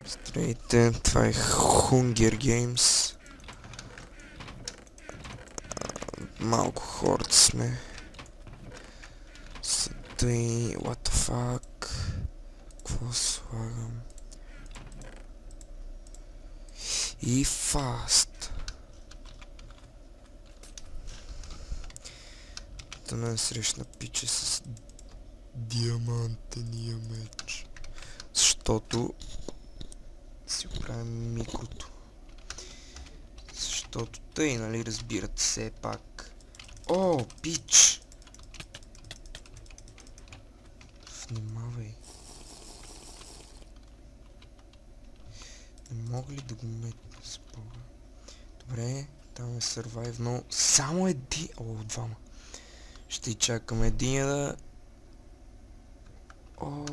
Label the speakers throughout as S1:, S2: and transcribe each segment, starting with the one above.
S1: Здравейте, това е Hunger Games. Малко хората сме. Тъй, what the fuck? Какво слагам? И fast. Да ме срещна пиче с диамантения меч. Защото си оправим микрото. Защото тъй, нали, разбирате все пак. О, пич! Внимавай. Не мога ли да го метна с Бога? Добре, там е survive, но само един... О, двама. Ще чакам един да... О,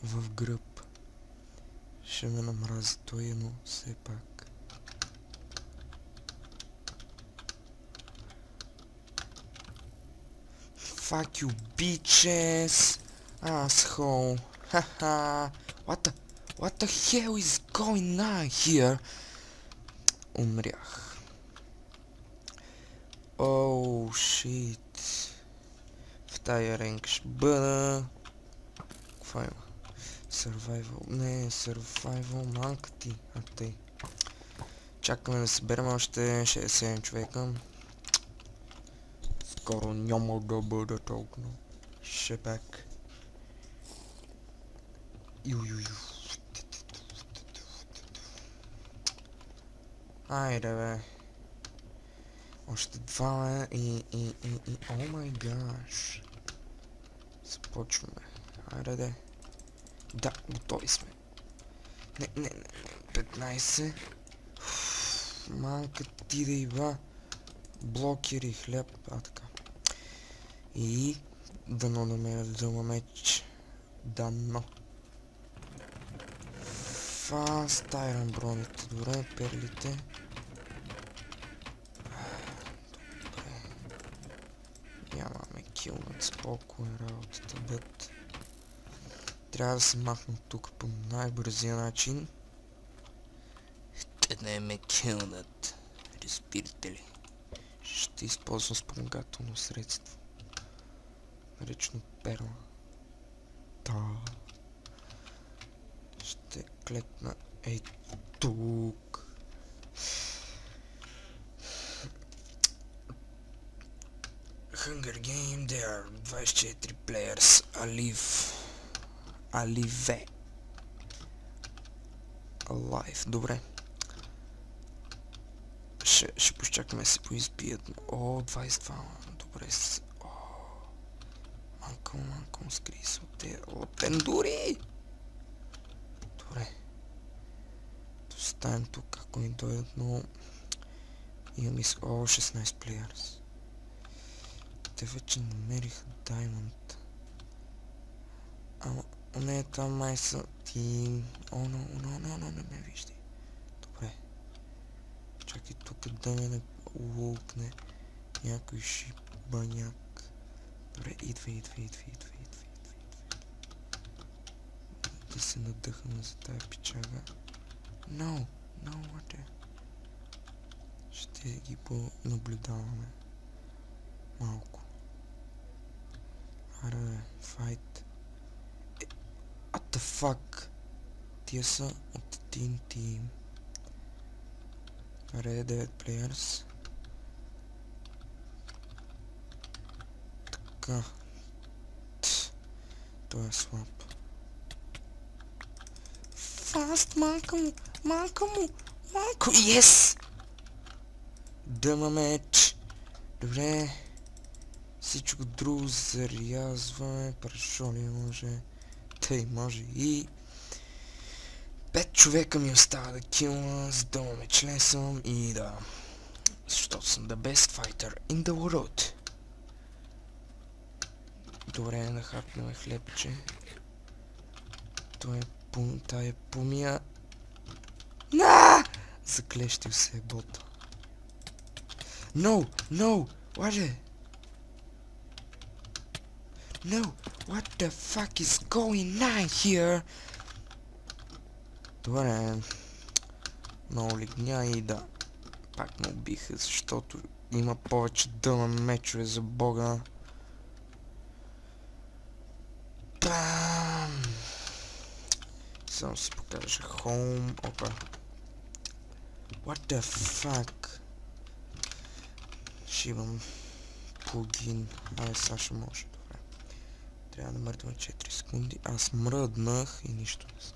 S1: в гръб. Ще ме намрази той, но все пак. Fuck you bitches! Asshole! Haha! What the hell is going on here? Умрях. Оу, шит. В тая ренк ще бъда... Какво има? Survival. Не, survival, манка ти. А тъй. Чакаме да съберем още 67 човека. Скоро няма да бъда толкова. Шепак. Айде бе. Още двама и... О май гаш. Започваме. Айде де. Да, готови сме. Не. 15. Манка ти да ива. Блокери, хляб, така. И дано да ме взема меч. Дано. Фаст айрон броните. Добре, перлите. Добре. Нямаме килнат, спокойно работата, бът. Трябва да се махна тук по най-бързия начин. Ще да ме килнат. Разбирате ли? Ще използвам спомагателно средство. Наречено перла. Ще клекна ей тук. Hunger Game, there are 24 players. Alive. Добре. Ще почакаме да се поизбият. О, 22. Добре. О, манкъм, скри се от ендури. Добре. Оставим тук, ако ни дойдат, но... Имам О, 16 players. Те вече намериха Diamond. Ама, не, там май са тим. О, не ме виждай. Добре. Чакай тук да ме не лукне някой шибаняк. Добре, идва. Да се надъхам за тая пичага. No, what the... Ще ги понаблюдаваме. Малко. Аре бе, файт. What the fuck? Тия са от един тим. Аре, 9 players. Така. Той е слаб. Фаст, малка му! Yes! Дъма меч! Добре. Всичко друго зарязваме. Парашо ли може? Тъй може и... 5 човека ми остава да килна, за да ме член съм и да... Защото съм the best fighter in the world. Добре, да хапнем хлебче. Тая помия... Заклещил се бота. No! Лаже! No! What the fuck is going on here? Добре. Много лигня и да. Пак ме убиха, защото има повече дъма мечове, за бога. Бам! Само си покажа home. Опа. What the fuck? Ще имам плагин. Айде, сега ще може. Добре. Трябва да мърдвам 4 секунди. Аз мръднах и нищо не знам.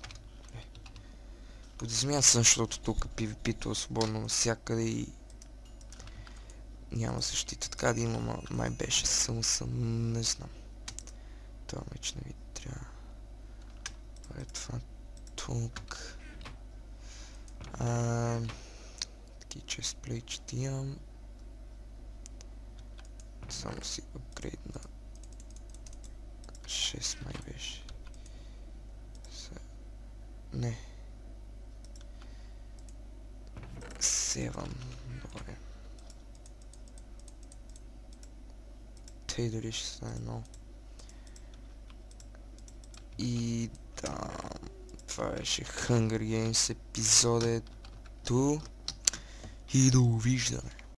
S1: Подизмя съм, защото тук PvP-то е свободно навсякъде и няма защита. Така да има, май беше съм, не знам. Това меч не ви трябва. Това е това тук. Таки честплейчета имам. Само си апгрейд на 6 май беше. Не. 7. Добре. Тъй дали ще стане много. И да. Това беше Hunger Games епизодето. И довиждане.